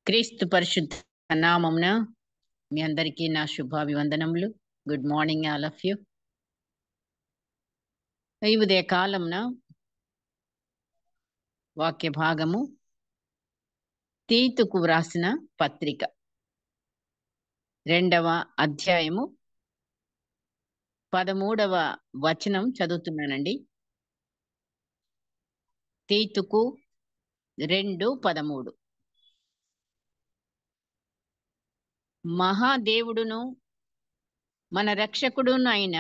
క్రీస్తు పరిశుద్ధ నామమున మీ అందరికీ నా శుభాభివందనములు. Good morning all of you. ఈ ఉదయ కాలంన వాక్య భాగము తీతుకు వ్రాసిన పత్రిక 2వ అధ్యాయము 13వ వచనం చదువుతున్నానండి. తీతుకు 2:13. మహాదేవుడును మన రక్షకుడును అయిన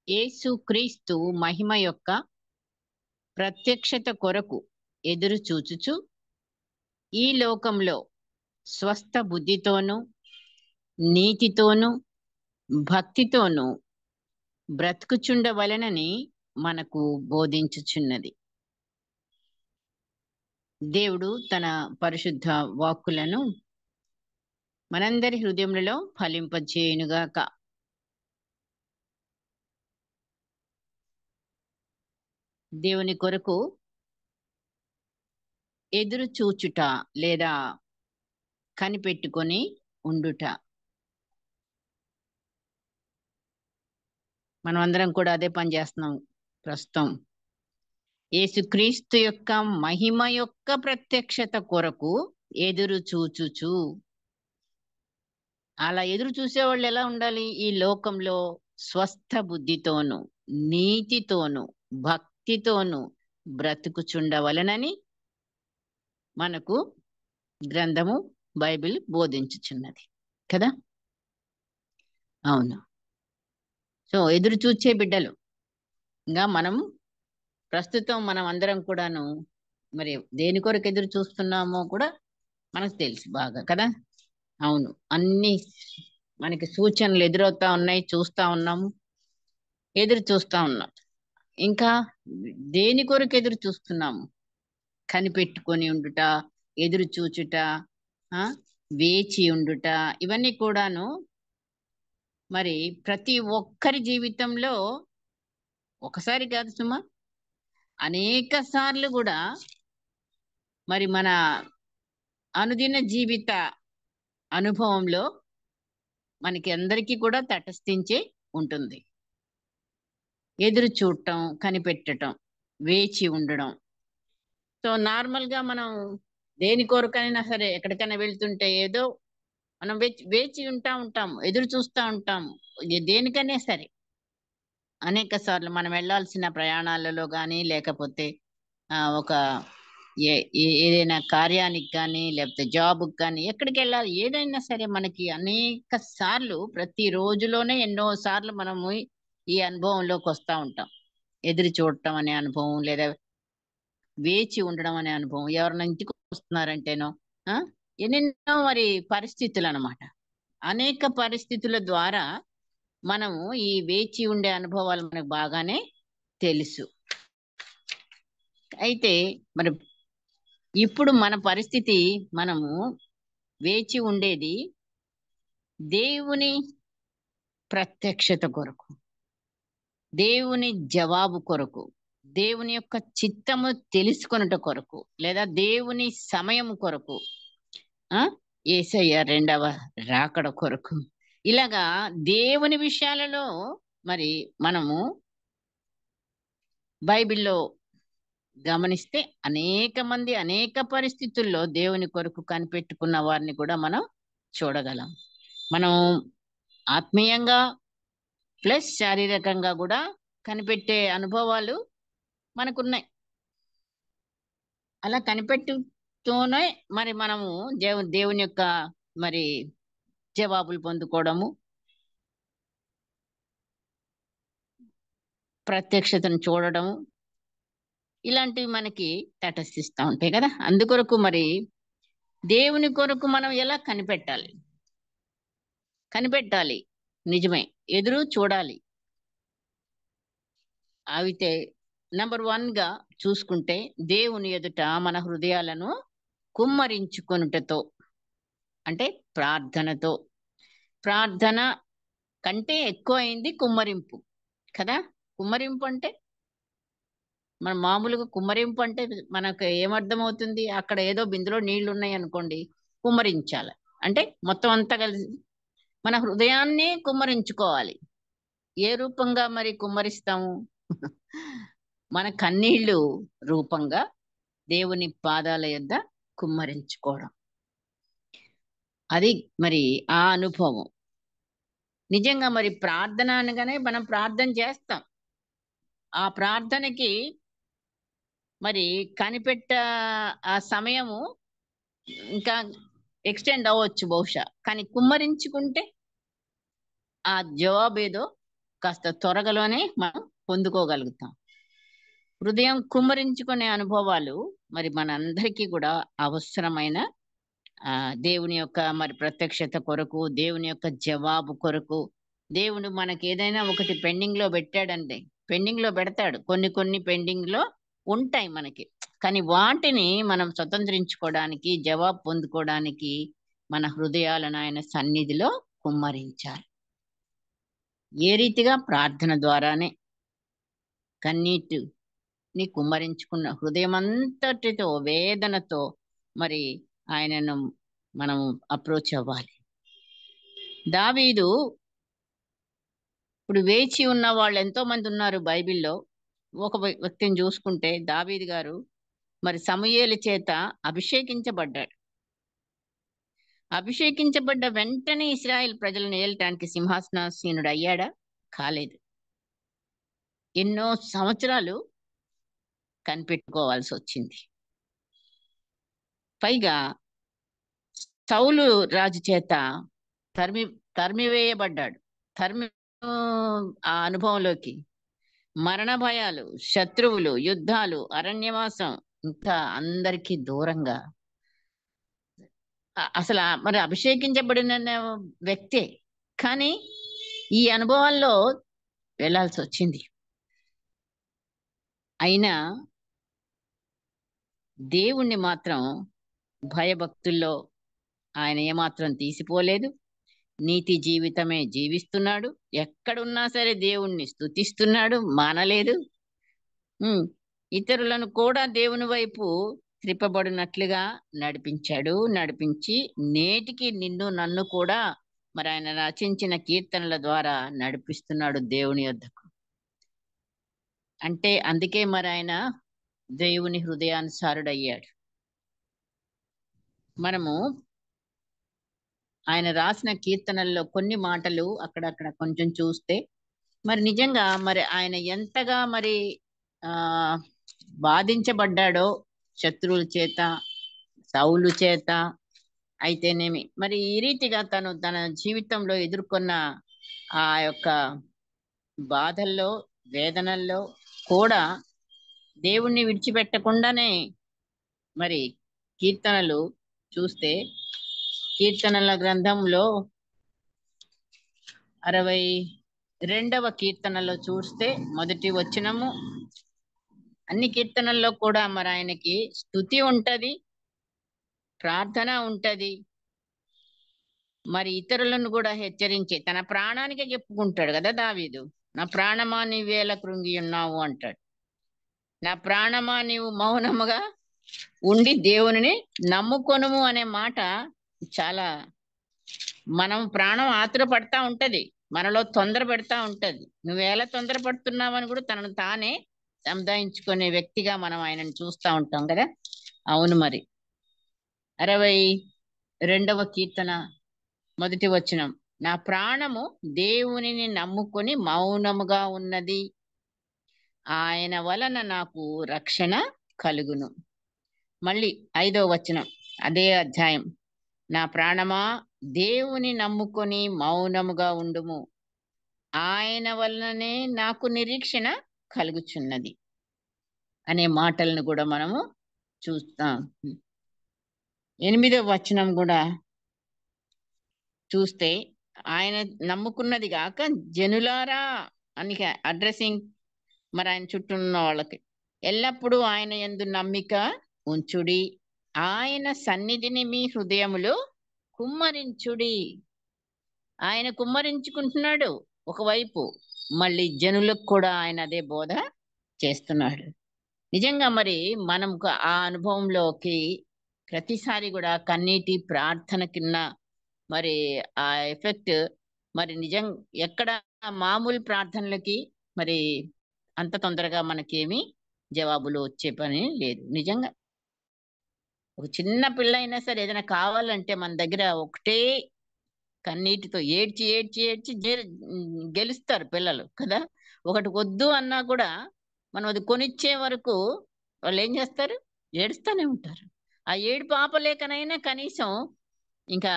యేసు క్రీస్తు మహిమ యొక్క ప్రత్యక్షత కొరకు ఎదురు చూచుచు ఈ లోకంలో స్వస్థ బుద్ధితోనూ నీతితోనూ భక్తితోనూ బ్రతుకుచుండవలెనని మనకు బోధించుచున్నది. దేవుడు తన పరిశుద్ధ వాక్కులను మనందరి హృదయములలో ఫలింపజేయునుగాక. దేవుని కొరకు ఎదురు చూచుట లేదా కనిపెట్టుకొని ఉండుట. మనం అందరం కూడా అదే పని చేస్తున్నాం ప్రస్తుతం. యేసుక్రీస్తు యొక్క మహిమ యొక్క ప్రత్యక్షత కొరకు ఎదురు చూచుచు. అలా ఎదురు చూసేవాళ్ళు ఎలా ఉండాలి? ఈ లోకంలో స్వస్థ బుద్ధితోనూ నీతితోనూ భక్తితోనూ బ్రతుకుచుండవలెనని మనకు గ్రంథము బైబిల్ బోధించుచున్నది కదా. అవును. సో ఎదురు చూచే బిడ్డలు ఇంకా మనం ప్రస్తుతం మనం అందరం కూడాను మరి దేని కొరకు ఎదురు చూస్తున్నామో కూడా మనకు తెలుసు బాగా కదా. అవును, అన్ని మనకి సూచనలు ఎదురవుతా ఉన్నాయి, చూస్తా ఉన్నాము, ఎదురు చూస్తా ఉన్నాం. ఇంకా దేని కొరకు ఎదురు చూస్తున్నాము? కనిపెట్టుకొని ఉండుట, ఎదురు చూచుట, వేచి ఉండుట, ఇవన్నీ కూడాను మరి ప్రతి ఒక్కరి జీవితంలో ఒకసారి కాదు సుమా, అనేక సార్లు కూడా మరి మన అనుదిన జీవిత అనుభవంలో మనకి అందరికీ కూడా తటస్థించే ఉంటుంది. ఎదురు చూడటం, కనిపెట్టడం, వేచి ఉండడం. సో నార్మల్గా మనం దేని కొరకైనా సరే ఎక్కడికైనా వెళ్తుంటే ఏదో మనం వేచి ఉంటాము, ఎదురు చూస్తూ ఉంటాము. దేనికైనా సరే అనేక సార్లు మనం వెళ్ళాల్సిన ప్రయాణాలలో కానీ లేకపోతే ఒక ఏదైనా కార్యానికి కానీ లేకపోతే జాబ్కి కానీ ఎక్కడికి వెళ్ళాలి, ఏదైనా సరే మనకి అనేక సార్లు ప్రతి రోజులోనే ఎన్నో సార్లు మనము ఈ అనుభవంలోకి వస్తూ ఉంటాం. ఎదురు చూడటం అనే అనుభవం లేదా వేచి ఉండడం అనే అనుభవం. ఎవరైనా ఇంటికి వస్తున్నారంటేనో ఎన్నెన్నో మరి పరిస్థితులు అన్నమాట. అనేక పరిస్థితుల ద్వారా మనము ఈ వేచి ఉండే అనుభవాలు మనకు బాగానే తెలుసు. అయితే మరి ఇప్పుడు మన పరిస్థితి, మనము వేచి ఉండేది దేవుని ప్రత్యక్షత కొరకు, దేవుని జవాబు కొరకు, దేవుని యొక్క చిత్తము తెలుసుకొనుట కొరకు, లేదా దేవుని సమయం కొరకు, యేసయ్య 2వ రాకడ కొరకు. ఇలాగా దేవుని విషయాలలో మరి మనము బైబిల్లో గమనిస్తే అనేక మంది అనేక పరిస్థితుల్లో దేవుని కొరకు కనిపెట్టుకున్న వారిని కూడా మనం చూడగలం. మనం ఆత్మీయంగా ప్లస్ శారీరకంగా కూడా కనిపెట్టే అనుభవాలు మనకున్నాయి. అలా కనిపెట్టుతూనే మరి మనము దేవుని యొక్క మరి జవాబులు పొందుకోవడము, ప్రత్యక్షతను చూడడము, ఇలాంటివి మనకి తటస్థిస్తూ ఉంటాయి కదా. అందుకొరకు మరి దేవుని కొరకు మనం ఎలా కనిపెట్టాలి, నిజమే ఎదురు చూడాలి. అయితే నెంబర్ 1గా చూసుకుంటే దేవుని ఎదుట మన హృదయాలను కుమ్మరించుకొనుటతో, అంటే ప్రార్థనతో. ప్రార్థన కంటే ఎక్కువ అయింది కుమ్మరింపు కదా. కుమ్మరింపు అంటే మన మామూలుగా కుమ్మరింపు అంటే మనకు ఏమర్థమవుతుంది? అక్కడ ఏదో బిందులో నీళ్లు ఉన్నాయి అనుకోండి, కుమ్మరించాలి. అంటే మొత్తం అంతా కలిసి మన హృదయాన్ని కుమ్మరించుకోవాలి. ఏ రూపంగా మరి కుమ్మరిస్తాము? మన కన్నీళ్ళు రూపంగా దేవుని పాదాల యొద్ద కుమ్మరించుకోవడం. అది మరి ఆ అనుభవం. నిజంగా మరి ప్రార్థన అనగానే మనం ప్రార్థన చేస్తాం. ఆ ప్రార్థనకి మరి కనిపెట్ట ఆ సమయము ఇంకా ఎక్స్టెండ్ అవ్వచ్చు బహుశా. కానీ కుమ్మరించుకుంటే ఆ జవాబేదో కాస్త త్వరగలోనే మనం పొందుకోగలుగుతాం. హృదయం కుమ్మరించుకునే అనుభవాలు మరి మనందరికీ కూడా అవసరమైన దేవుని యొక్క మరి ప్రత్యక్షత కొరకు, దేవుని యొక్క జవాబు కొరకు, దేవుడు మనకి ఏదైనా ఒకటి పెండింగ్ లో పెట్టాడంటే పెండింగ్ లో పెడతాడు. కొన్ని కొన్ని పెండింగ్ లో ఉంటాయి మనకి. కానీ వాటిని మనం స్వతంత్రించుకోవడానికి, జవాబు పొందుకోవడానికి మన హృదయాలను ఆయన సన్నిధిలో కుమ్మరించాలి. ఏ రీతిగా? ప్రార్థన ద్వారానే. కన్నీటిని కుమ్మరించుకున్న హృదయమంతటితో, వేదనతో మరి ఆయనను మనం అప్రోచ్ అవ్వాలి. దావీదు ఇప్పుడు వేచి ఉన్న వాళ్ళు ఎంతో మంది ఉన్నారు బైబిల్లో. ఒక వ్యక్తిని చూసుకుంటే దావీదు గారు మరి సమూయేలు చేత అభిషేకించబడ్డాడు. అభిషేకించబడ్డ వెంటనే ఇశ్రాయేల్ ప్రజలను ఏలటానికి సింహాసనాసీనుడు అయ్యాడా? కాలేదు. ఎన్నో సంవత్సరాలు కనిపెట్టుకోవాల్సి వచ్చింది. పైగా సౌలు రాజు చేత తరిమివేయబడ్డాడు. ఆ అనుభవంలోకి మరణ భయాలు, శత్రువులు, యుద్ధాలు, అరణ్యవాసం, ఇంకా అందరికీ దూరంగా అసలు మరి అభిషేకించబడిన వ్యక్తే, కానీ ఈ అనుభవాల్లో వెళ్లాల్సి వచ్చింది. అయినా దేవుణ్ణి మాత్రం భయభక్తుల్లో ఆయన ఏమాత్రం తీసిపోలేదు. నీతి జీవితమే జీవిస్తున్నాడు. ఎక్కడున్నా సరే దేవుణ్ణి స్తుతిస్తున్నాడు, మానలేదు. ఇతరులను కూడా దేవుని వైపు త్రిప్పబడినట్లుగా నడిపించి నేటికి నిన్ను నన్ను కూడా మరి ఆయన రచించిన కీర్తనల ద్వారా నడిపిస్తున్నాడు దేవుని యొద్దకు. అంటే అందుకే మరి ఆయన దేవుని హృదయానుసారుడయ్యాడు. మనము ఆయన రాసిన కీర్తనల్లో కొన్ని మాటలు అక్కడక్కడ కొంచెం చూస్తే మరి నిజంగా మరి ఆయన ఎంతగా మరి బాధించబడ్డాడో శత్రువుల చేత, సౌలు చేత అయితేనేమి, మరి ఈ రీతిగా తను తన జీవితంలో ఎదుర్కొన్న ఆ యొక్క బాధల్లో, వేదనల్లో కూడా దేవుణ్ణి విడిచిపెట్టకుండానే మరి కీర్తనలు చూస్తే, కీర్తనల గ్రంథంలో 62వ కీర్తనలో చూస్తే మొదటి వచనము, అన్ని కీర్తనల్లో కూడా మరి ఆయనకి స్తుతి ఉంటది, ప్రార్థన ఉంటది. మరి ఇతరులను కూడా హెచ్చరించి తన ప్రాణానికే చెప్పుకుంటాడు కదా దావీదు. నా ప్రాణమా నీవేళ కృంగి ఉన్నావు అంటాడు. నా ప్రాణమా నీవు మౌనముగా ఉండి దేవుని నమ్ముకొనుము అనే మాట చాలా, మనం ప్రాణం ఆతుర పడతా ఉంటది, మనలో తొందర పెడతా ఉంటది. నువ్వేలా తొందర పడుతున్నావని కూడా తనను తానే సంధాయించుకునే వ్యక్తిగా మనం ఆయనను చూస్తూ ఉంటాం కదా. అవును, మరి 62వ కీర్తన మొదటి వచనం, నా ప్రాణము దేవునిని నమ్ముకొని మౌనముగా ఉన్నది, ఆయన వలన నాకు రక్షణ కలుగును. మళ్ళీ 5వ వచనం అదే అధ్యాయం, నా ప్రాణమా దేవుని నమ్ముకొని మౌనముగా ఉండుము, ఆయన వలననే నాకు నిరీక్షణ కలుగుచున్నది అనే మాటలను కూడా మనము చూస్తాం. 8వ వచనం కూడా చూస్తే, ఆయన నమ్ముకున్నది కాక జనులారా అని అడ్రసింగ్ మరి ఆయన చుట్టూ ఉన్న వాళ్ళకి, ఎల్లప్పుడూ ఆయన యందు నమ్మిక ఉంచుడి, ఆయన సన్నిధిని మీ హృదయములో కుమ్మరించుడి. ఆయన కుమ్మరించుకుంటున్నాడు ఒకవైపు, మళ్ళీ జనులకు కూడా ఆయన అదే బోధ చేస్తున్నాడు. నిజంగా మరి మనం ఆ అనుభవంలోకి ప్రతిసారి కూడా కన్నీటి ప్రార్థన కింద మరి ఆ ఎఫెక్ట్ మరి నిజం ఎక్కడ మామూలు ప్రార్థనలకి మరి అంత తొందరగా మనకేమి జవాబులు వచ్చే పని లేదు. నిజంగా ఒక చిన్న పిల్ల అయినా సరే ఏదైనా కావాలంటే మన దగ్గర ఒకటే కన్నీటితో ఏడ్చి ఏడ్చి ఏడ్చి గెలుస్తారు పిల్లలు కదా. ఒకటి వద్దు అన్నా కూడా మనం అది కొనిచ్చే వరకు వాళ్ళు ఏం చేస్తారు, ఏడుస్తూనే ఉంటారు. ఆ ఏడు పాపలేకనైనా కనీసం ఇంకా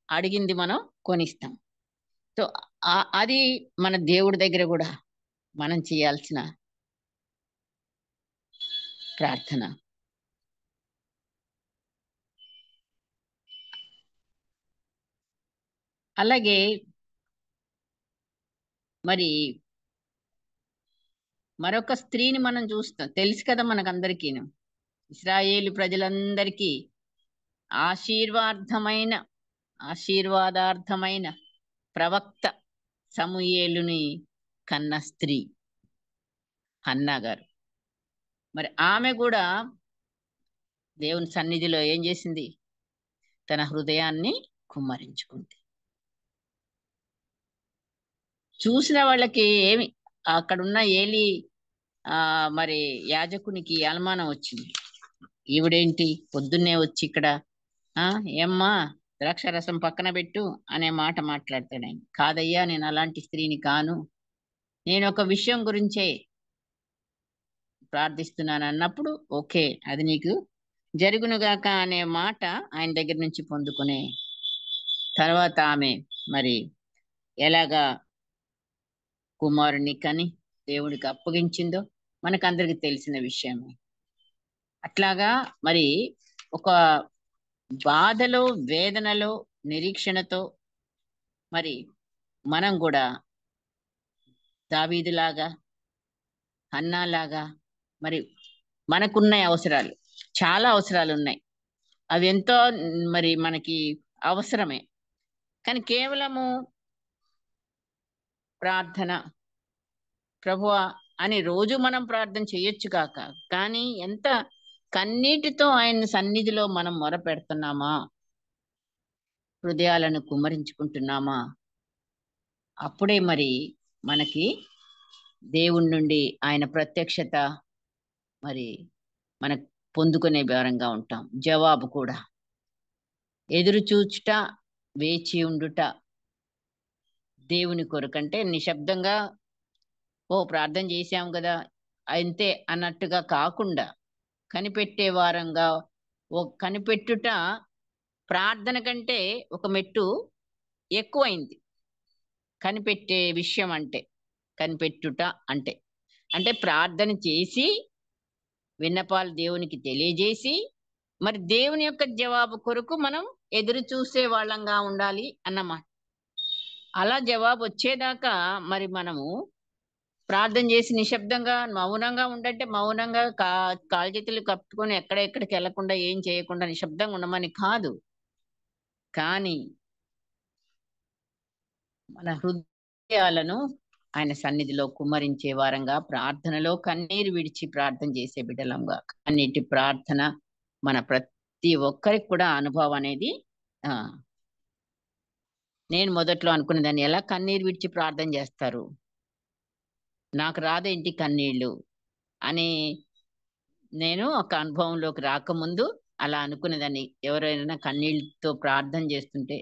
అడిగింది మనం కొనిస్తాం. సో అది మన దేవుడి దగ్గర కూడా మనం చేయాల్సిన ప్రార్థన. అలాగే మరి మరొక స్త్రీని మనం చూస్తాం, తెలుసు కదా మనకందరికీ. ఇశ్రాయేలు ప్రజలందరికీ ఆశీర్వాదార్థమైన ప్రవక్త సమూయేలుని కన్న స్త్రీ హన్నా గారు. మరి ఆమె కూడా దేవుని సన్నిధిలో ఏం చేసింది, తన హృదయాన్ని కుమ్మరించుకుంది. చూసిన వాళ్ళకి ఏమి అక్కడున్న ఏలి మరి యాజకునికి అనుమానం వచ్చింది. ఈవిడేంటి పొద్దున్నే వచ్చి ఇక్కడ ఏమ్మా ద్రాక్షరసం పక్కన పెట్టు అనే మాట మాట్లాడతాడు ఆయన. కాదయ్యా, నేను అలాంటి స్త్రీని కాను, నేను ఒక విషయం గురించే ప్రార్థిస్తున్నాను అన్నప్పుడు ఓకే, అది నీకు జరుగునుగాక అనే మాట ఆయన దగ్గర నుంచి పొందుకునే తర్వాత ఆమె మరి ఎలాగా కుమారుని కని దేవుడికి అప్పగించిందో మనకందరికి తెలిసిన విషయమే. అట్లాగా మరి ఒక బాధలో, వేదనలో, నిరీక్షణతో మరి మనం కూడా దావీదులాగా, హన్నాలాగా మరి మనకున్న అవసరాలు, చాలా అవసరాలు ఉన్నాయి. అవి ఎంతో మరి మనకి అవసరమే. కానీ కేవలము ప్రార్థన ప్రభువా అని రోజు మనం ప్రార్థన చేయొచ్చు కాక, కానీ ఎంత కన్నీటితో ఆయన సన్నిధిలో మనం మొర పెడుతున్నామా, హృదయాలను కుమ్మరించుకుంటున్నామా, అప్పుడే మరి మనకి దేవుడి నుండి ఆయన ప్రత్యక్షత మరి మనకు పొందుకునే భారంగా ఉంటాం. జవాబు కూడా ఎదురు చూచుట, వేచి ఉండుట దేవుని కొరకంటే నిశ్శబ్దంగా ప్రార్థన చేశాం కదా అంతే అన్నట్టుగా కాకుండా కనిపెట్టే వారంగా కనిపెట్టుట ప్రార్థన కంటే ఒక మెట్టు ఎక్కువైంది. కనిపెట్టే విషయం అంటే కనిపెట్టుట అంటే అంటే ప్రార్థన చేసి విన్నపాలు దేవునికి తెలియజేసి మరి దేవుని యొక్క జవాబు కొరకు మనం ఎదురు చూసే వాళ్ళంగా ఉండాలి అన్నమాట. అలా జవాబు వచ్చేదాకా మరి మనము ప్రార్థన చేసి నిశ్శబ్దంగా మౌనంగా ఉండంటే మౌనంగా కాలు చేతులు కప్పుకొని ఎక్కడికి వెళ్లకుండా ఏం చేయకుండా నిశ్శబ్దంగా ఉండమని కాదు, కానీ మన హృదయాలను ఆయన సన్నిధిలో కుమ్మరించే వారంగా, ప్రార్థనలో కన్నీరు విడిచి ప్రార్థన చేసే బిడ్డలంగా. అన్నిటి ప్రార్థన మన ప్రతి ఒక్కరికి కూడా అనుభవం అనేది. నేను మొదట్లో అనుకునేదాన్ని, ఎలా కన్నీరు విడిచి ప్రార్థన చేస్తారు, నాకు రాదేంటి కన్నీళ్ళు అని నేను ఒక అనుభవంలోకి రాకముందు అలా అనుకునేదాన్ని. ఎవరైనా కన్నీళ్ళతో ప్రార్థన చేస్తుంటే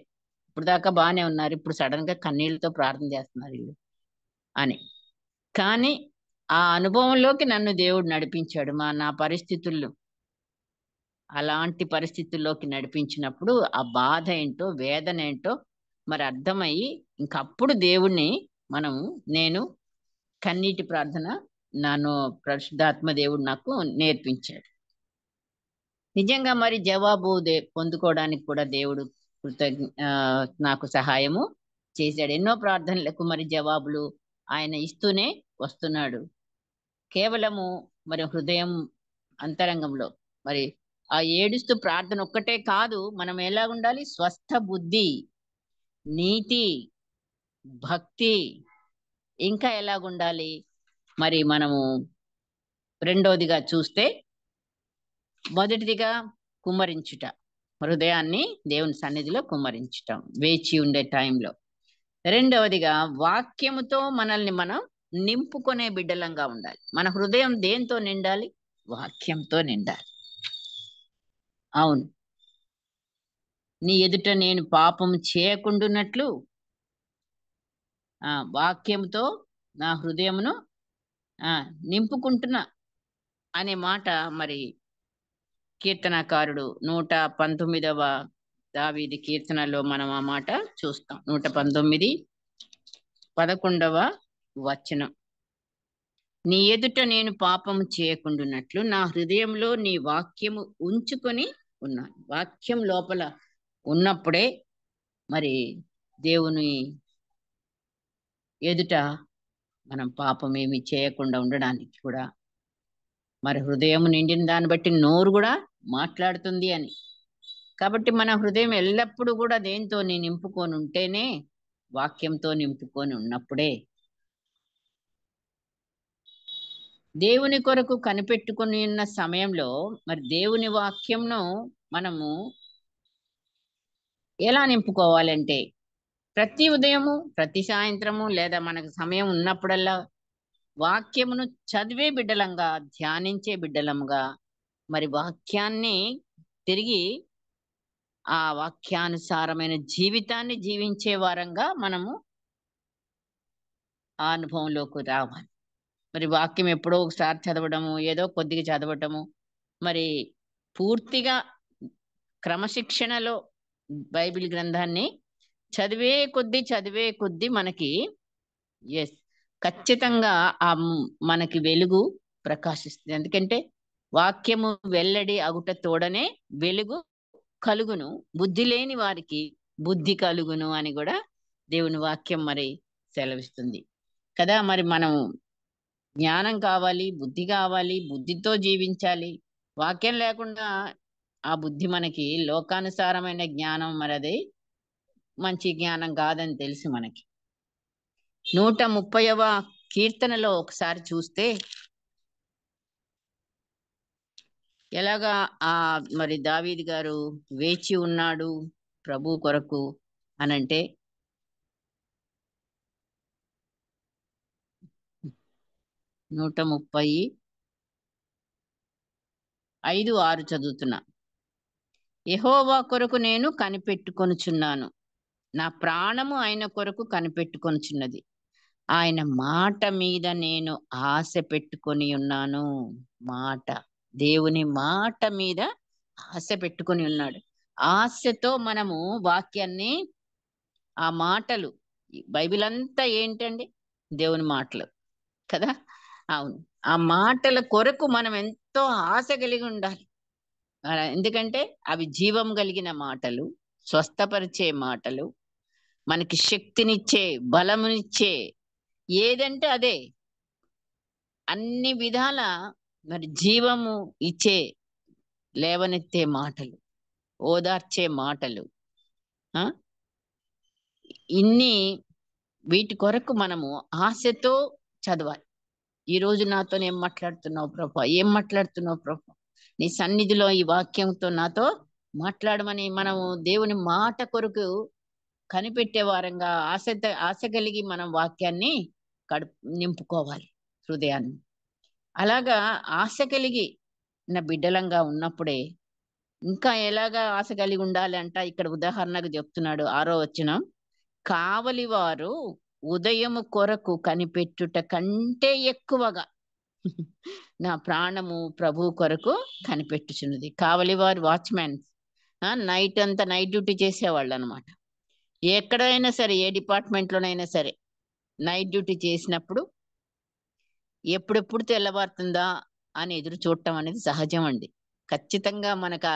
ఇప్పుడు దాకా బాగానే ఉన్నారు, ఇప్పుడు సడన్ గా కన్నీళ్ళతో ప్రార్థన చేస్తున్నారు వీళ్ళు అని. కానీ ఆ అనుభవంలోకి నన్ను దేవుడు నడిపించాడు. నా పరిస్థితుల్లో అలాంటి పరిస్థితుల్లోకి నడిపించినప్పుడు ఆ బాధ ఏంటో, వేదన ఏంటో మరి అర్థమయ్యి ఇంకప్పుడు దేవుణ్ణి నేను కన్నీటి ప్రార్థన నన్ను పరిశుద్ధాత్మ దేవుడు నాకు నేర్పించాడు. నిజంగా మరి జవాబు పొందుకోవడానికి కూడా దేవుడు నాకు సహాయము చేశాడు. ఎన్నో ప్రార్థనలకు మరి జవాబులు ఆయన ఇస్తూనే వస్తున్నాడు. కేవలము మరి హృదయం అంతరంగంలో మరి ఆ ఏడుస్తూ ప్రార్థన ఒక్కటే కాదు, మనం ఎలా ఉండాలి, స్వస్థ బుద్ధి, నీతి, భక్తి ఇంకా ఎలాగుండాలి మరి మనము రెండోదిగా చూస్తే, మొదటిదిగా కుమ్మరించుట, హృదయాన్ని దేవుని సన్నిధిలో కుమ్మరించటం, వేచి ఉండే టైంలో. రెండవదిగా వాక్యముతో మనల్ని మనం నింపుకునే బిడ్డలంగా ఉండాలి. మన హృదయం దేంతో నిండాలి? వాక్యంతో నిండాలి. అవును, నీ ఎదుట నేను పాపము చేయకుండునట్లు వాక్యంతో నా హృదయమును నింపుకుంటున్నా అనే మాట మరి కీర్తనకారుడు 119వ దావీదు కీర్తనలో మనం ఆ మాట చూస్తాం. 119:11 వచనం. నీ ఎదుట నేను పాపము చేయకుండునట్లు నా హృదయంలో నీ వాక్యము ఉంచుకొని ఉన్నాను. వాక్యం లోపల ఉన్నప్పుడే మరి దేవుని ఎదుట మనం పాపం ఏమి చేయకుండా ఉండడానికి కూడా, మరి హృదయం నిండిన దాన్ని బట్టి నోరు కూడా మాట్లాడుతుంది అని. కాబట్టి మన హృదయం ఎల్లప్పుడూ కూడా దేంతో నింపుకొని ఉంటేనే, వాక్యంతో నింపుకొని ఉన్నప్పుడే దేవుని కొరకు కనిపెట్టుకుని ఉన్న సమయంలో మరి దేవుని వాక్యంను మనము ఎలా నింపుకోవాలంటే, ప్రతి ఉదయము ప్రతి సాయంత్రము లేదా మనకు సమయం ఉన్నప్పుడల్లా వాక్యమును చదివే బిడ్డలంగా, ధ్యానించే బిడ్డలంగా, మరి వాక్యాన్ని తిరిగి ఆ వాక్యానుసారమైన జీవితాన్ని జీవించే వారంగా మనము ఆ అనుభవంలోకి రావాలి. మరి వాక్యం ఎప్పుడో ఒకసారి చదవడము, ఏదో కొద్దిగా చదవటము, మరి పూర్తిగా క్రమశిక్షణలో బైబిల్ గ్రంథాన్ని చదివే కొద్దీ మనకి ఖచ్చితంగా మనకి వెలుగు ప్రకాశిస్తుంది. ఎందుకంటే వాక్యము వెల్లడి అగుట తోడనే వెలుగు కలుగును, బుద్ధి లేని వారికి బుద్ధి కలుగును అని కూడా దేవుని వాక్యం మరి సెలవిస్తుంది కదా. మరి మనం జ్ఞానం కావాలి, బుద్ధి కావాలి, బుద్ధితో జీవించాలి. వాక్యం లేకుండా ఆ బుద్ధి మనకి లోకానుసారమైన జ్ఞానం, మరి అది మంచి జ్ఞానం కాదని తెలుసు మనకి. 130వ కీర్తనలో ఒకసారి చూస్తే ఎలాగా మరి దావీదు గారు వేచి ఉన్నాడు ప్రభు కొరకు అనంటే, 135:5-6 చదువుతున్నా. యెహోవా కొరకు నేను కనిపెట్టుకొనుచున్నాను, నా ప్రాణము ఆయన కొరకు కనిపెట్టుకొనుచున్నది. ఆయన మాట మీద నేను ఆశ పెట్టుకొని ఉన్నాను. మాట, దేవుని మాట మీద ఆశ పెట్టుకొని ఉన్నాడు. ఆశతో మనము వాక్యాన్ని, ఆ మాటలు, బైబిల్ అంతా ఏంటండి? దేవుని మాటలు కదా. అవును, ఆ మాటల కొరకు మనం ఎంతో ఆశ కలిగి ఉండాలి. ఎందుకంటే అవి జీవం కలిగిన మాటలు, స్వస్థపరిచే మాటలు, మనకి శక్తినిచ్చే, బలమునిచ్చే, ఏదంటే అదే, అన్ని విధాల మరి జీవము ఇచ్చే, లేవనెత్తే మాటలు, ఓదార్చే మాటలు. వీటి కొరకు మనము ఆశతో చదవాలి. ఈరోజు నాతో ఏం మాట్లాడుతున్నావు ప్రభా? ఏం మాట్లాడుతున్నావు ప్రభా? నీ సన్నిధిలో ఈ వాక్యంతో నాతో మాట్లాడమని మనము దేవుని మాట కొరకు కనిపెట్టే వారంగా ఆశ కలిగి మనం వాక్యాన్ని నింపుకోవాలి హృదయాన్ని. అలాగా ఆశ కలిగి నా బిడ్డలంగా ఉన్నప్పుడే ఇంకా ఎలాగా ఆశ కలిగి ఉండాలి అంట. ఇక్కడ ఉదాహరణకు చెప్తున్నాడు 6వ వచనం. కావలి వారు ఉదయము కొరకు కనిపెట్టుట కంటే ఎక్కువగా నా ప్రాణము ప్రభు కొరకు కనిపెట్టుచున్నది. కావలి వారు వాచ్మెన్స్, నైట్ అంతా నైట్ డ్యూటీ చేసేవాళ్ళు అనమాట. ఎక్కడైనా సరే, ఏ డిపార్ట్మెంట్లోనైనా సరే నైట్ డ్యూటీ చేసినప్పుడు ఎప్పుడెప్పుడు తెల్లవారుతుందా అని ఎదురు చూడటం అనేది సహజం అండి. ఖచ్చితంగా మనకు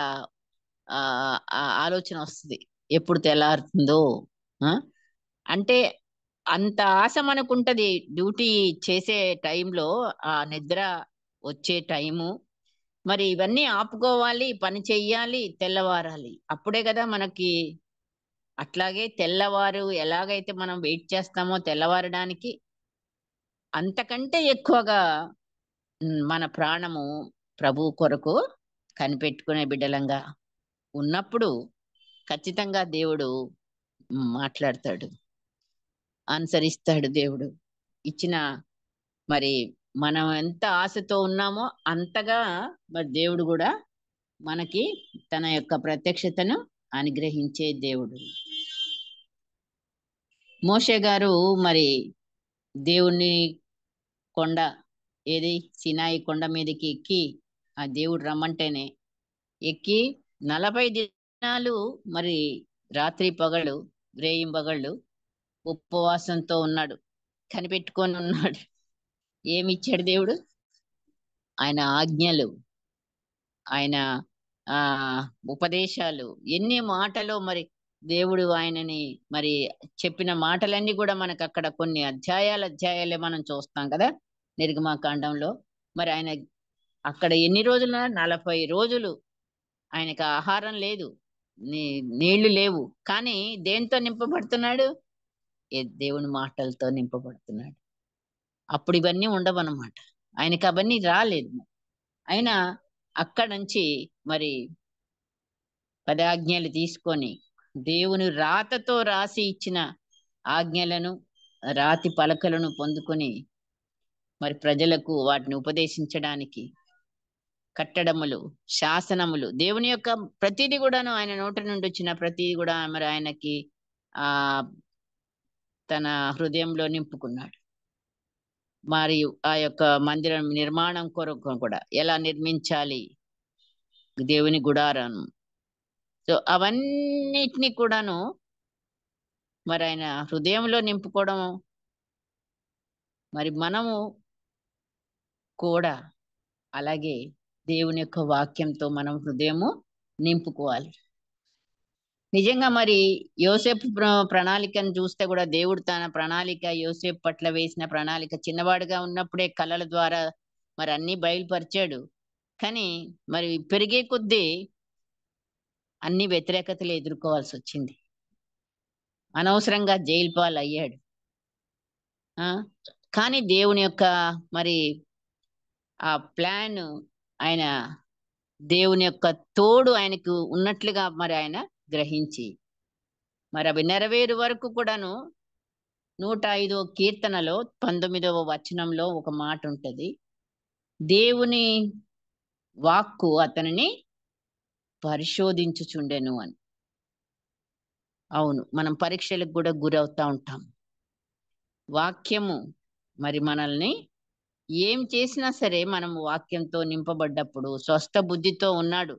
ఆలోచన వస్తుంది, ఎప్పుడు తెల్లారుతుందో. అంటే అంత ఆశ మనకుంటది. డ్యూటీ చేసే టైంలో ఆ నిద్ర వచ్చే టైము, మరి ఇవన్నీ ఆపుకోవాలి, పని చెయ్యాలి, తెల్లవారాలి. అప్పుడే కదా మనకి. అట్లాగే తెల్లవారు ఎలాగైతే మనం వెయిట్ చేస్తామో తెల్లవారడానికి, అంతకంటే ఎక్కువగా మన ప్రాణము ప్రభు కొరకు కనిపెట్టుకునే బిడ్డలంగా ఉన్నప్పుడు ఖచ్చితంగా దేవుడు మాట్లాడతాడు, అనుసరిస్తాడు. దేవుడు ఇచ్చిన మరి మనం ఎంత ఆశతో ఉన్నామో అంతగా మరి దేవుడు కూడా మనకి తన యొక్క ప్రత్యక్షతను అనుగ్రహించే దేవుడు. మోషే గారు మరి దేవుని కొండ, ఏది సినాయి కొండ మీదకి ఎక్కి ఆ దేవుడు రమ్మంటేనే ఎక్కి 40 దినాలు మరి రాత్రి పగళ్ళు రేయింబగళ్ళు ఉపవాసంతో ఉన్నాడు, కనిపెట్టుకొని ఉన్నాడు. ఏమి ఇచ్చాడు దేవుడు? ఆయన ఆజ్ఞలు, ఆయన ఆ ఉపదేశాలు, ఎన్ని మాటలు మరి దేవుడు ఆయనని మరి చెప్పిన మాటలన్నీ కూడా మనకు అక్కడ కొన్ని అధ్యాయాలే మనం చూస్తాం కదా నిర్గమాకాండంలో. మరి ఆయన అక్కడ ఎన్ని రోజులు? 40 రోజులు ఆయనకు ఆహారం లేదు, నీళ్లు లేవు. కానీ దేంతో నింపబడుతున్నాడు? దేవుని మాటలతో నింపబడుతున్నాడు. అప్పుడు ఇవన్నీ ఉండవన్నమాట. ఆయనకి అవన్నీ రాలేదు. ఆయన అక్కడ నుంచి మరి 10 ఆజ్ఞలు తీసుకొని దేవుని రాతతో రాసి ఇచ్చిన ఆజ్ఞలను, రాతి పలకలను పొందుకొని మరి ప్రజలకు వాటిని ఉపదేశించడానికి కట్టడములు, శాసనములు, దేవుని యొక్క ప్రతిదీ కూడాను ఆయన నోటి నుండి వచ్చిన ప్రతిదీ కూడా మరి ఆయనకి ఆ తన హృదయంలో నింపుకున్నాడు. మరియు ఆ యొక్క మందిరం నిర్మాణం కొరకు కూడా ఎలా నిర్మించాలి దేవుని గుడారాను, సో అవన్నిటిని కూడాను మరి ఆయన హృదయంలో నింపుకోవడం. మరి మనము కూడా అలాగే దేవుని యొక్క వాక్యంతో మనం హృదయము నింపుకోవాలి. నిజంగా మరి యోసేపు ప్రణాళికను చూస్తే కూడా దేవుడు తన ప్రణాళిక, యోసేపు పట్ల వేసిన ప్రణాళిక చిన్నవాడుగా ఉన్నప్పుడే కళల ద్వారా మరి అన్ని బయలుపరిచాడు. కానీ మరి పెరిగే కొద్దీ అన్ని వ్యతిరేకతలు ఎదుర్కోవాల్సి వచ్చింది. అనవసరంగా జైలు పాలు అయ్యాడు. కానీ దేవుని యొక్క మరి ఆ ప్లాన్, ఆయన దేవుని యొక్క తోడు ఆయనకు ఉన్నట్లుగా మరి ఆయన గ్రహించి మరి అవి నెరవేరు వరకు కూడాను 105వ కీర్తనలో 19వ వచనంలో ఒక మాట ఉంటది, దేవుని వాక్కు అతనిని పరిశోధించుచుండెను అని. అవును, మనం పరీక్షలకు కూడా గురవుతా ఉంటాం. వాక్యము మరి మనల్ని ఏం చేసినా సరే మనం వాక్యంతో నింపబడ్డప్పుడు స్వస్థ బుద్ధితో ఉన్నాడు,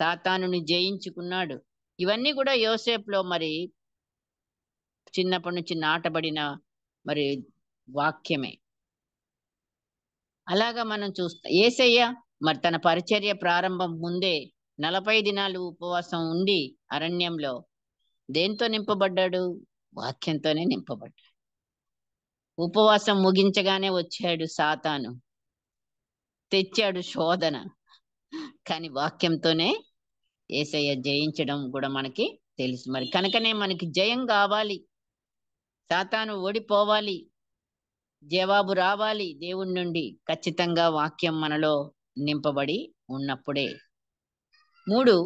సాతానుని జయించుకున్నాడు. ఇవన్నీ కూడా యోసేపులో మరి చిన్నప్పటి నుంచి నాటబడిన మరి వాక్యమే. అలాగా మనం చూస్తాం. యేసయ్య మరి తన పరిచర్య ప్రారంభం ముందే 40 దినాలు ఉపవాసం ఉండి అరణ్యంలో దేంతో నింపబడ్డాడు? వాక్యంతోనే నింపబడ్డాడు. ఉపవాసం ముగించగానే వచ్చాడు సాతాను, తెచ్చాడు శోధన. కానీ వాక్యంతోనే యేసయ్య జయించడం కూడా మనకి తెలుసు. మరి కనుకనే మనకి జయం కావాలి, సాతాను ఓడిపోవాలి, జవాబు రావాలి దేవుని నుండి. ఖచ్చితంగా వాక్యం మనలో నింపబడి ఉన్నప్పుడే. 3,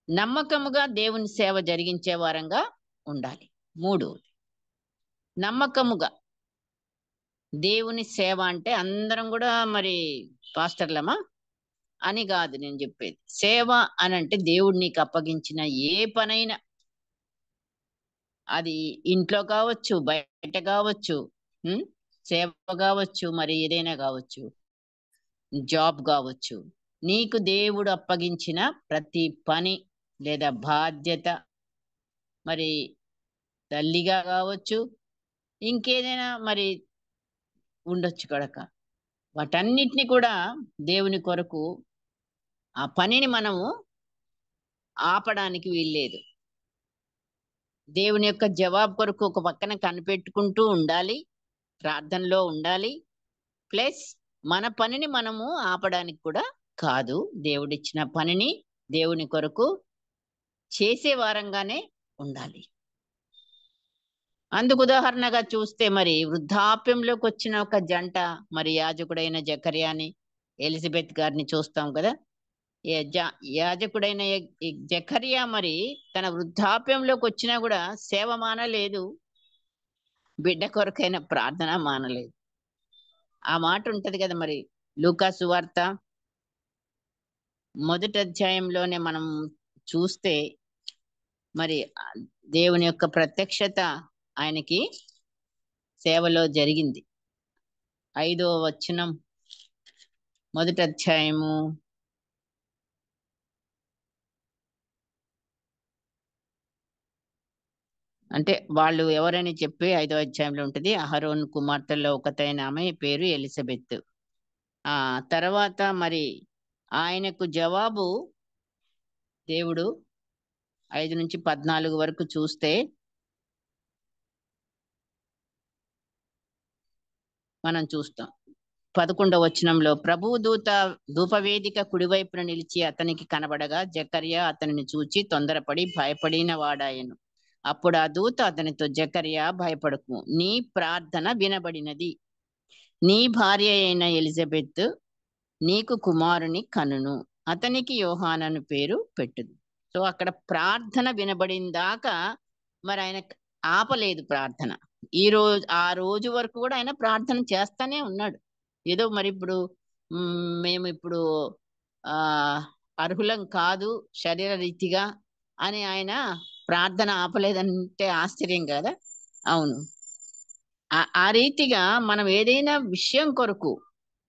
నమ్మకముగా దేవుని సేవ జరిగించే వారంగా ఉండాలి. 3, నమ్మకముగా దేవుని సేవ అంటే అందరం కూడా మరి పాస్టర్లమా అని కాదు నేను చెప్పేది. సేవ అని అంటే దేవుడు నీకు అప్పగించిన ఏ పనైనా, అది ఇంట్లో కావచ్చు, బయట కావచ్చు, సేవ కావచ్చు, మరి ఏదైనా కావచ్చు, జాబ్ కావచ్చు, నీకు దేవుడు అప్పగించిన ప్రతి పని లేదా బాధ్యత, మరి తల్లిగా కావచ్చు, ఇంకేదైనా మరి ఉండొచ్చు కనుక, వాటన్నిటిని కూడా దేవుని కొరకు ఆ పనిని మనము ఆపడానికి వీల్లేదు. దేవుని యొక్క జవాబు కొరకు ఒక పక్కన కనిపెట్టుకుంటూ ఉండాలి, ప్రార్థనలో ఉండాలి. ప్లస్ మన పనిని మనము ఆపడానికి కూడా కాదు, దేవుడిచ్చిన పనిని దేవుని కొరకు చేసే వారంగానే ఉండాలి. అందుకు ఉదాహరణగా చూస్తే మరి వృద్ధాప్యంలోకి వచ్చిన ఒక జంట, మరి యాజకుడైన జకర్యాని, ఎలిజబెత్ గారిని చూస్తాం కదా. యాజకుడైన జకర్యా మరి తన వృద్ధాప్యంలోకి వచ్చినా కూడా సేవ మానలేదు, బిడ్డ కొరకైన ప్రార్థన మానలేదు. ఆ మాట ఉంటది కదా మరి లూకా సువార్త 1వ అధ్యాయంలోనే మనం చూస్తే మరి దేవుని యొక్క ప్రత్యక్షత ఆయనకి సేవలో జరిగింది. 5వ వచనం 1వ అధ్యాయము అంటే వాళ్ళు ఎవరని చెప్పి 5వ అధ్యాయంలో ఉంటది. అహరోన్ కుమార్తెల్లో ఒకతైన ఆమె పేరు ఎలిజబెత్. ఆ తర్వాత మరి ఆయనకు జవాబు దేవుడు 5 నుంచి 14 వరకు చూస్తే మనం చూస్తాం. 11వ వచనంలో ప్రభువు దూత ధూపవేదిక కుడివైపున నిలిచి అతనికి కనబడగా జకర్యా అతనిని చూచి తొందరపడి భయపడిన వాడాయను. అప్పుడు ఆ దూత అతనితో, జకర్యా భయపడకు, నీ ప్రార్థన వినబడినది, నీ భార్య అయిన ఎలిజబెత్ నీకు కుమారుని కనును, అతనికి యోహానను పేరు పెట్టుదు. సో అక్కడ ప్రార్థన వినబడిందాకా మరి ఆయన ఆపలేదు ప్రార్థన. ఆ రోజు వరకు కూడా ఆయన ప్రార్థన చేస్తానే ఉన్నాడు. ఏదో మరి ఇప్పుడు మేము ఇప్పుడు ఆ అర్హులం కాదు శరీర రీతిగా అని ఆయన ప్రార్థన ఆపలేదంటే ఆశ్చర్యం కదా. అవును, ఆ రీతిగా మనం ఏదైనా విషయం కొరకు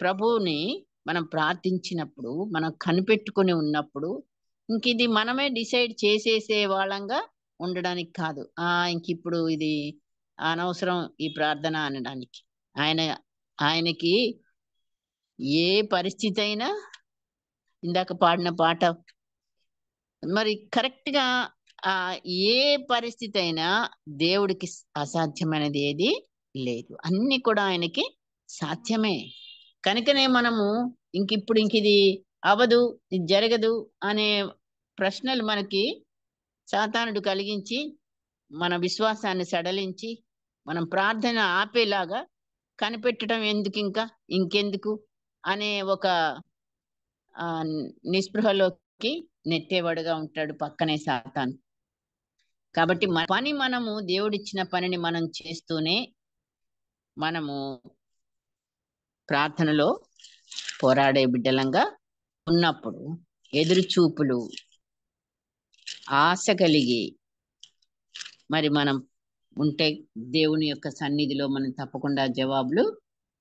ప్రభువుని మనం ప్రార్థించినప్పుడు, మనం కనిపెట్టుకుని ఉన్నప్పుడు, ఇంక ఇది మనమే డిసైడ్ చేసేసే వాళ్ళంగా ఉండడానికి కాదు. ఇంక ఇప్పుడు ఇది అనవసరం ఈ ప్రార్థన అనడానికి. ఆయనకి ఏ పరిస్థితి అయినా, ఇందాక పాడిన పాట మరి కరెక్ట్ గా ఏ పరిస్థితి అయినా దేవుడికి అసాధ్యమైనది ఏది లేదు, అన్ని కూడా ఆయనకి సాధ్యమే. కనుకనే మనము ఇంక ఇది అవదు, ఇది జరగదు అనే ప్రశ్నలు మనకి సాతానుడు కలిగించి మన విశ్వాసాన్ని సడలించి మనం ప్రార్థన ఆపేలాగా కనిపెట్టడం ఎందుకు, ఇంకెందుకు అనే ఒక నిస్పృహలోకి నెట్టేవాడుగా ఉంటాడు పక్కనే సాతాను. కాబట్టి మన పని, మనము దేవుడిచ్చిన పనిని మనం చేస్తూనే మనము ప్రార్థనలో పోరాడే బిడ్డలంగా ఉన్నప్పుడు ఎదురు చూపులు, ఆశ కలిగి మరి మనం ఉంటే దేవుని యొక్క సన్నిధిలో మనం తప్పకుండా జవాబులు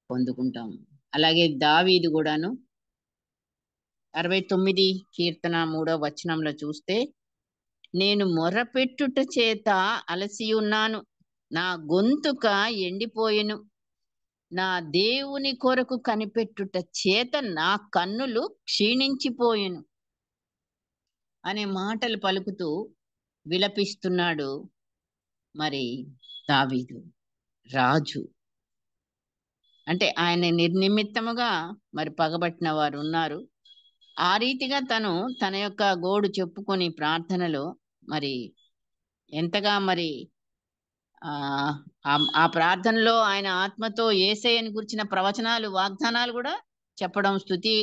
పొందుకుంటాం. అలాగే దావీదు కూడాను 69 కీర్తన 3వ వచనంలో చూస్తే, నేను మొరపెట్టుట చేత అలసి ఉన్నాను, నా గొంతుక ఎండిపోయెను, నా దేవుని కొరకు కనిపెట్టుట చేత నా కన్నులు క్షీణించిపోయెను అనే మాటలు పలుకుతూ విలపిస్తున్నాడు మరి దావీదు రాజు. అంటే ఆయన నిర్నిమిత్తముగా మరి పగబట్టిన వారు ఉన్నారు. ఆ రీతిగా తన యొక్క గోడు చెప్పుకొని ప్రార్థనలో మరి ఎంతగా మరి ఆ ప్రార్థనలో ఆయన ఆత్మతో యేసయ్యను గురించిన ప్రవచనాలు, వాగ్దానాలు కూడా చెప్పడం, స్తుతి,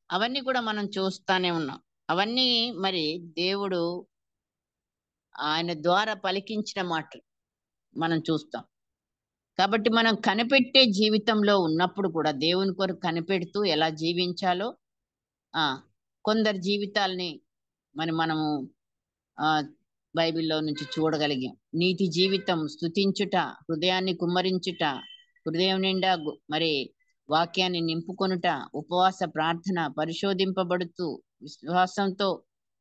అవన్నీ కూడా మనం చూస్తానే ఉన్నాం. అవన్నీ మరి దేవుడు ఆయన ద్వారా పలికించిన మాటలు మనం చూస్తాం. కాబట్టి మనం కనిపెట్టే జీవితంలో ఉన్నప్పుడు కూడా దేవుని కొరకు కనిపెడుతూ ఎలా జీవించాలో కొందరి జీవితాల్ని మనము బైబిల్లో నుంచి చూడగలిగాం. నీతి జీవితం, స్తుతించుట, హృదయాన్ని కుమ్మరించుట, హృదయం నిండా మరి వాక్యాన్ని నింపుకొనుట, ఉపవాస ప్రార్థన, పరిశోధింపబడుతూ విశ్వాసంతో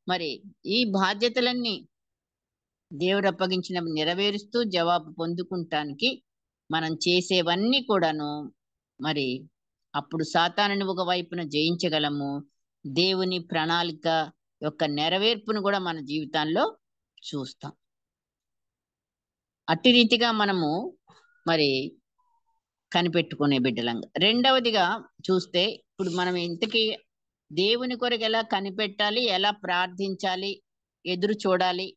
మరి ఈ బాధ్యతలన్నీ దేవుడు అప్పగించిన నెరవేరుస్తూ జవాబు పొందుకుంటానికి మనం చేసేవన్నీ కూడాను మరి అప్పుడు సాతానుని ఒక వైపున జయించగలము. దేవుని ప్రణాళిక యొక్క నెరవేర్పును కూడా మన జీవితాల్లో చూస్తాం. అట్టి రీతిగా మనము మరి కనిపెట్టుకునే బిడ్డలంగా. రెండవదిగా చూస్తే, ఇప్పుడు మనం ఇంతకీ దేవుని కొరకు ఎలా కనిపెట్టాలి, ఎలా ప్రార్థించాలి, ఎదురు చూడాలి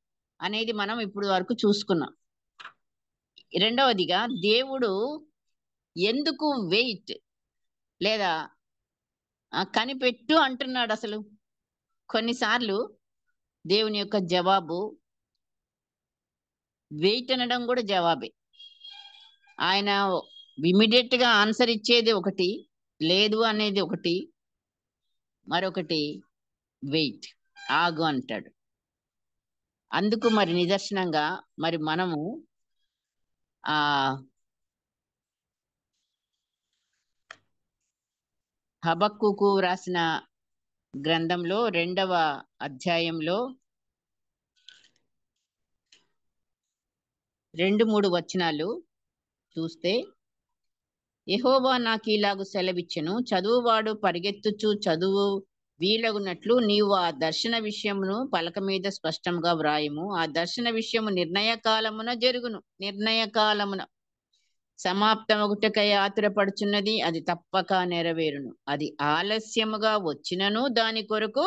అనేది మనం ఇప్పుడు వరకు చూసుకున్నాం. రెండవదిగా దేవుడు ఎందుకు వెయిట్ లేదా కనిపెట్టు అంటున్నాడు అసలు. కొన్నిసార్లు దేవుని యొక్క జవాబు వెయిట్ అనడం కూడా జవాబే. ఆయన ఇమీడియట్ గా ఆన్సర్ ఇచ్చేది ఒకటి, లేదు అనేది ఒకటి, మరొకటి వెయిట్, ఆగు అంటాడు. అందుకు మరి నిదర్శనంగా మరి మనము ఆ హబక్కుకు రాసిన గ్రంథంలో 2వ అధ్యాయంలో 2-3 వచనాలు చూస్తే, యెహోవా నాకు ఇలాగు సెలవిచ్చెను, చదువువాడు పరిగెత్తుచు చదువు వీలగునట్లు నీవు ఆ దర్శన విషయమును పలక మీద స్పష్టంగా వ్రాయము. ఆ దర్శన విషయము నిర్ణయ కాలమున జరుగును. నిర్ణయ కాలమున సమాప్తమగుటకై ఆతురపడుచున్నది, అది తప్పక నెరవేరును. అది ఆలస్యముగా వచ్చినను దాని కొరకు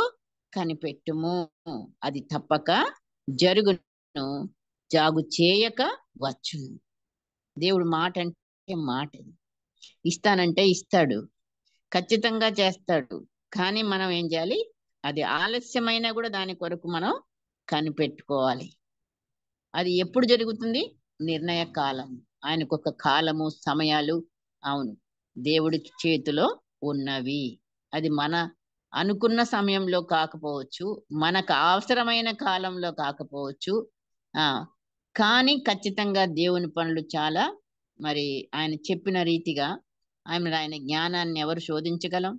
కనిపెట్టుము, అది తప్పక జరుగును, జాగు చేయక వచ్చును. దేవుడు మాట అంటే మాట, ఇస్తానంటే ఇస్తాడు, ఖచ్చితంగా చేస్తాడు. కానీ మనం ఏం చేయాలి? అది ఆలస్యమైనా కూడా దాని కొరకు మనం కనిపెట్టుకోవాలి. అది ఎప్పుడు జరుగుతుంది? నిర్ణయ కాలం. ఆయనకు ఒక కాలము, సమయాలు అవును దేవుడి చేతిలో ఉన్నవి. అది మన అనుకున్న సమయంలో కాకపోవచ్చు, మనకు అవసరమైన కాలంలో కాకపోవచ్చు. ఆ కానీ ఖచ్చితంగా దేవుని పనులు చాలా మరి ఆయన చెప్పిన రీతిగా ఆయన జ్ఞానాన్ని ఎవరు శోధించగలం?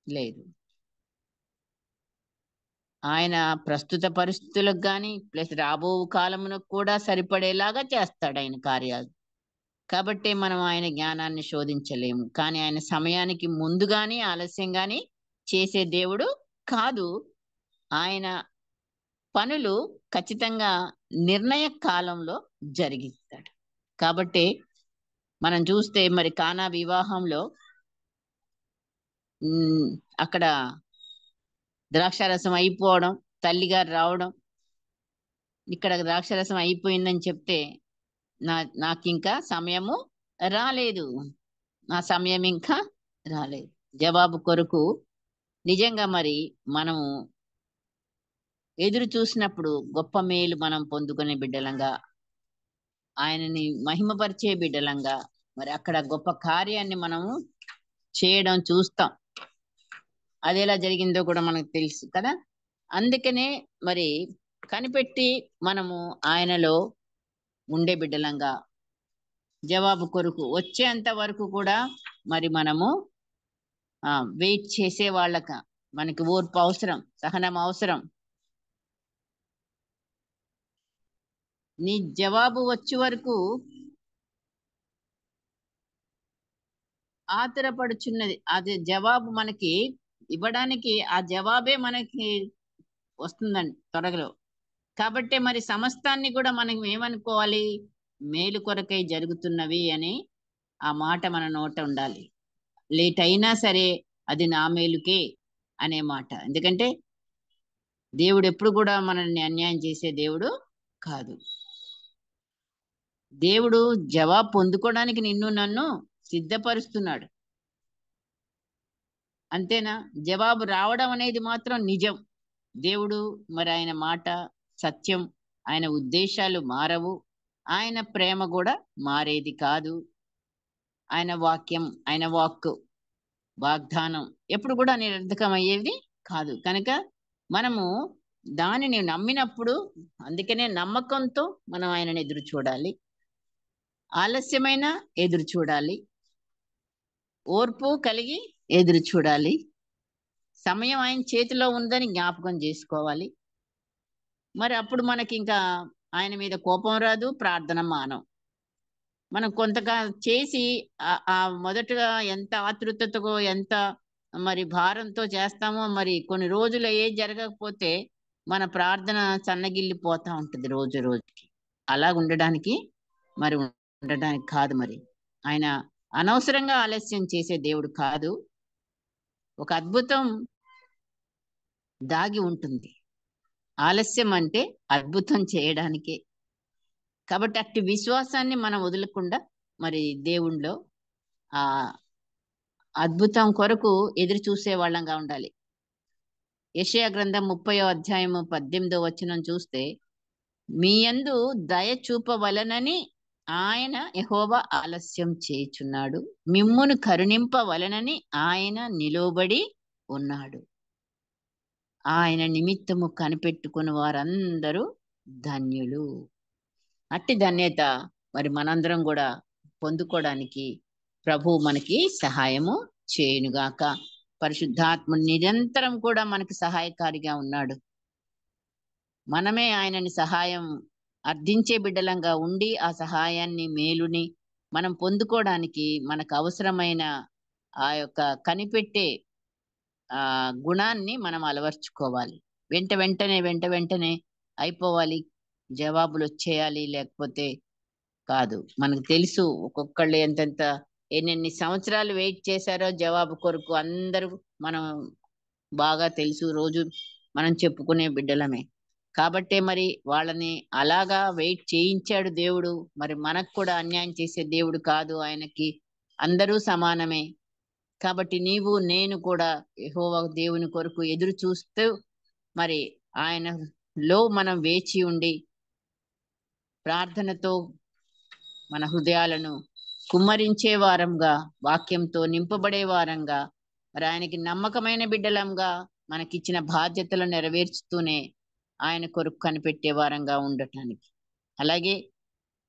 లేదు. ఆయన ప్రస్తుత పరిస్థితులకు కానీ ప్లస్ రాబో కాలమునకు కూడా సరిపడేలాగా చేస్తాడు ఆయన కార్యాలు. కాబట్టి మనం ఆయన జ్ఞానాన్ని శోధించలేము. కానీ ఆయన సమయానికి ముందు గాని ఆలస్యం గాని చేసే దేవుడు కాదు. ఆయన పనులు ఖచ్చితంగా నిర్ణయ కాలంలో జరిగిస్తాడు. కాబట్టి మనం చూస్తే మరి కానా వివాహంలో అక్కడ ద్రాక్షారసం అయిపోవడం, తల్లిగారు రావడం, ఇక్కడ ద్రాక్షారసం అయిపోయిందని చెప్తే నాకు ఇంకా సమయము రాలేదు, నా సమయం ఇంకా రాలేదు. జవాబు కొరకు నిజంగా మరి మనము ఎదురు చూసినప్పుడు గొప్ప మేలు మనం పొందుకునే బిడ్డలంగా, ఆయనని మహిమపరిచే బిడ్డలంగా మరి అక్కడ గొప్ప కార్యాన్ని మనము చేయడం చూస్తాం. అది ఎలా జరిగిందో కూడా మనకు తెలుసు కదా. అందుకనే మరి కనిపెట్టి మనము ఆయనలో ఉండే బిడ్డలంగా జవాబు కొరకు వచ్చేంత వరకు కూడా మరి మనము వెయిట్ చేసే వాళ్ళక మనకి ఓర్పు అవసరం, సహనం అవసరం. నీ జవాబు వచ్చే వరకు ఆతురపడుచున్నది. అది జవాబు మనకి ఇవ్వడానికి ఆ జవాబే మనకి వస్తుందండి త్వరలో. కాబట్టి మరి సమస్తాన్ని కూడా మనం ఏమనుకోవాలి? మేలు కొరకై జరుగుతున్నవి అని ఆ మాట మన నోట ఉండాలి. లేట్ అయినా సరే అది నా మేలుకే అనే మాట. ఎందుకంటే దేవుడు ఎప్పుడు కూడా మనల్ని అన్యాయం చేసే దేవుడు కాదు. దేవుడు జవాబు పొందుకోవడానికి నిన్ను నన్ను సిద్ధపరుస్తున్నాడు. అంతేనా? జవాబు రావడం అనేది మాత్రం నిజం. దేవుడు మరి ఆయన మాట సత్యం, ఆయన ఉద్దేశాలు మారవు, ఆయన ప్రేమ కూడా మారేది కాదు. ఆయన వాక్యం, ఆయన వాగ్దానం ఎప్పుడు కూడా నిరర్ధకం అయ్యేది కాదు. కనుక మనము దానిని నమ్మినప్పుడు, అందుకనే నమ్మకంతో మనం ఆయనను ఎదురు చూడాలి. ఆలస్యమైన ఎదురు చూడాలి, ఓర్పు కలిగి ఎదురు చూడాలి. సమయం ఆయన చేతిలో ఉందని జ్ఞాపకం చేసుకోవాలి. మరి అప్పుడు మనకి ఇంకా ఆయన మీద కోపం రాదు, ప్రార్థన మానం. మనం కొంతగా చేసి మొదటగా ఎంత ఆతృతతో, ఎంత మరి భారంతో చేస్తామో, మరి కొన్ని రోజులు ఏది జరగకపోతే మన ప్రార్థన సన్నగిల్లిపోతా ఉంటుంది రోజు రోజుకి. అలా ఉండడానికి మరి ఉండడానికి కాదు. మరి ఆయన అనవసరంగా ఆలస్యం చేసే దేవుడు కాదు. ఒక అద్భుతం దాగి ఉంటుంది. ఆలస్యం అంటే అద్భుతం చేయడానికే. కాబట్టి అట్టి విశ్వాసాన్ని మనం వదలకుండా మరి దేవుణ్ణిలో ఆ అద్భుతం కొరకు ఎదురు చూసే వాళ్ళంగా ఉండాలి. యెషయా గ్రంథం 30వ అధ్యాయము 18వ వచనం చూస్తే, మీ యందు దయ చూపవలనని ఆయన యెహోవా ఆలస్యం చేయుచున్నాడు, మిమ్మును కరుణింపవలనని ఆయన నిలువబడి ఉన్నాడు. ఆయన నిమిత్తము కనిపెట్టుకుని వారందరూ ధన్యులు. అట్టి ధన్యత మరి మనందరం కూడా పొందుకోవడానికి ప్రభు మనకి సహాయము చేయునుగాక. పరిశుద్ధాత్మ నిరంతరం కూడా మనకి సహాయకారిగా ఉన్నాడు. మనమే ఆయనని సహాయం అర్థించే బిడ్డలంగా ఉండి ఆ సహాయాన్ని, మేలుని మనం పొందుకోవడానికి మనకు అవసరమైన ఆ యొక్క కనిపెట్టే గుణాన్ని మనం అలవర్చుకోవాలి. వెంట వెంటనే అయిపోవాలి, జవాబులు వచ్చేయాలి, లేకపోతే కాదు. మనకు తెలుసు ఒక్కొక్కళ్ళు ఎంతెంత ఎన్నెన్ని సంవత్సరాలు వెయిట్ చేశారో జవాబు కొరకు. అందరూ మనం బాగా తెలుసు, రోజు మనం చెప్పుకునే బిడ్డలమే. కాబట్టే మరి వాళ్ళని అలాగా వెయిట్ చేయించాడు దేవుడు. మరి మనకు కూడా అన్యాయం చేసే దేవుడు కాదు. ఆయనకి అందరూ సమానమే. కాబట్టి నీవు నేను కూడా యెహోవా దేవుని కొరకు ఎదురు చూస్తూ మరి ఆయనలో మనం వేచి ఉండి ప్రార్థనతో మన హృదయాలను కుమ్మరించే వారంగా, వాక్యంతో నింపబడే వారంగా, మరి ఆయనకి నమ్మకమైన బిడ్డలంగా మనకిచ్చిన బాధ్యతలు నెరవేర్చుతూనే ఆయన కొరకు కనిపెట్టే వారంగా ఉండటానికి, అలాగే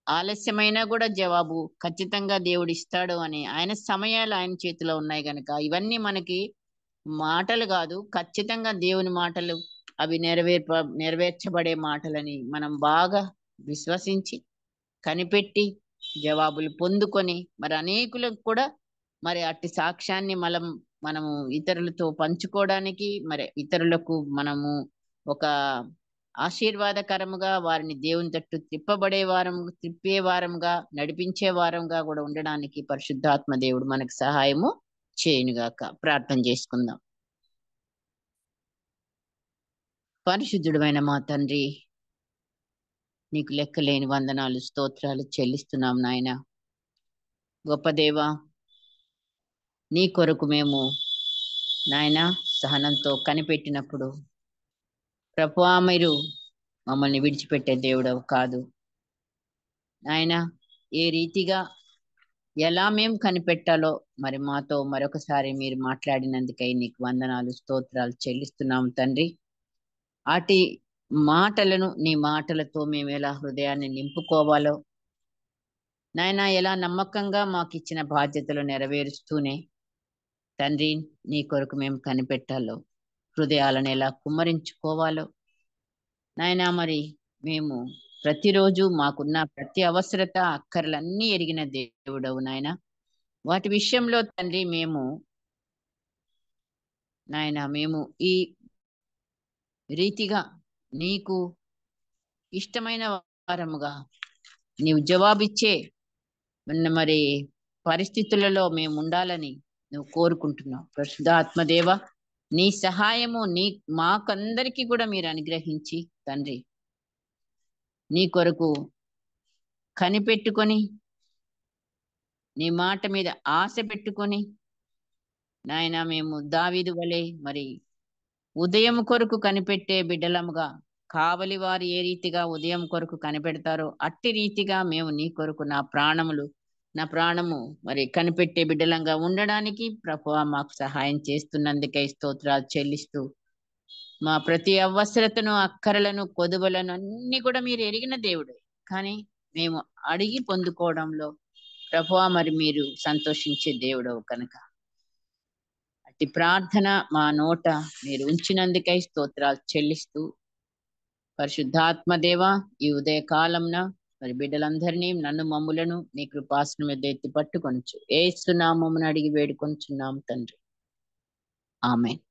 ఆలస్యమైనా కూడా జవాబు ఖచ్చితంగా దేవుడు ఇస్తాడు అని ఆయన సమయాలు ఆయన చేతిలో ఉన్నాయి గనక ఇవన్నీ మనకి మాటలు కాదు, ఖచ్చితంగా దేవుని మాటలు. అవి నెరవేర్చబడే మాటలని మనం బాగా విశ్వసించి కనిపెట్టి జవాబులు పొందుకొని మరి అనేకులకు కూడా మరి అట్టి సాక్ష్యాన్ని మనము ఇతరులతో పంచుకోవడానికి, మరి ఇతరులకు మనము ఒక ఆశీర్వాదకరముగా వారిని దేవుని తట్టు తిప్పే వారంగా, నడిపించే వారంగా కూడా ఉండడానికి పరిశుద్ధాత్మ దేవుడు మనకు సహాయము చేయునుగాక. ప్రార్థన చేసుకుందాం. పరిశుద్ధుడైన మా తండ్రి, నీకు లెక్కలేని వందనాలు, స్తోత్రాలు చెల్లిస్తున్నాం నాయన. గొప్ప దేవా, నీ కొరకు మేము నాయన సహనంతో కనిపెట్టినప్పుడు ప్రభువా మీరు మమ్మల్ని విడిచిపెట్టే దేవుడవు కాదు నాయన. ఏ రీతిగా ఎలా మేము కనిపెట్టాలో మరి మాతో మరొకసారి మీరు మాట్లాడినందుకై నీకు వందనాలు, స్తోత్రాలు చెల్లిస్తున్నాం తండ్రి. అటు మాటలను నీ మాటలతో మేము ఎలా హృదయాన్ని నింపుకోవాలో నాయన, ఎలా నమ్మకంగా మాకు ఇచ్చిన బాధ్యతలు నెరవేరుస్తూనే తండ్రి నీ కొరకు మేము కనిపెట్టాలో, హృదయాలను ఎలా కుమ్మరించుకోవాలో నాయనా, మరి మేము ప్రతిరోజు మాకున్న ప్రతి అవసరత, అక్కర్లన్నీ ఎరిగిన దేవుడవు నాయన. వాటి విషయంలో తండ్రి మేము ఈ రీతిగా నీకు ఇష్టమైన వారముగా నీవు జవాబిచ్చే మరి పరిస్థితులలో మేము ఉండాలని నువ్వు కోరుకుంటున్నావు. పరిశుద్ధాత్మదేవ, నీ సహాయము మాకందరికీ కూడా మీరు అనుగ్రహించి తండ్రి నీ కొరకు కనిపెట్టుకొని, నీ మాట మీద ఆశ పెట్టుకొని నాయన మేము దావీదు వలె మరి ఉదయం కొరకు కనిపెట్టే బిడ్డలముగా, కావలి వారు ఏ రీతిగా ఉదయం కొరకు కనిపెడతారో అట్టి రీతిగా మేము నీ కొరకు నా ప్రాణము మరి కనిపెట్టే బిడ్డలంగా ఉండడానికి ప్రభువా మాకు సహాయం చేస్తున్నందుకై స్తోత్రాలు చెల్లిస్తూ, మా ప్రతి అవసరతను, అక్కరలను, కొదువలను అన్ని కూడా మీరు ఎరిగిన దేవుడు. కానీ మేము అడిగి పొందుకోవడంలో ప్రభువా మరి మీరు సంతోషించే దేవుడవు కనుక అట్టి ప్రార్థన మా నోట మీరు ఉంచినందుకై స్తోత్రాలు చెల్లిస్తూ, పరిశుద్ధాత్మదేవ ఈ ఉదయకాలంన మరి బిడ్డలందరినీ, నన్ను మమ్ములను నీ కృపాసనం మీద ఎత్తి పట్టుకొనొచ్చు యేసు నామమున అడిగి వేడుకొంచున్నాం తండ్రి, ఆమేన్.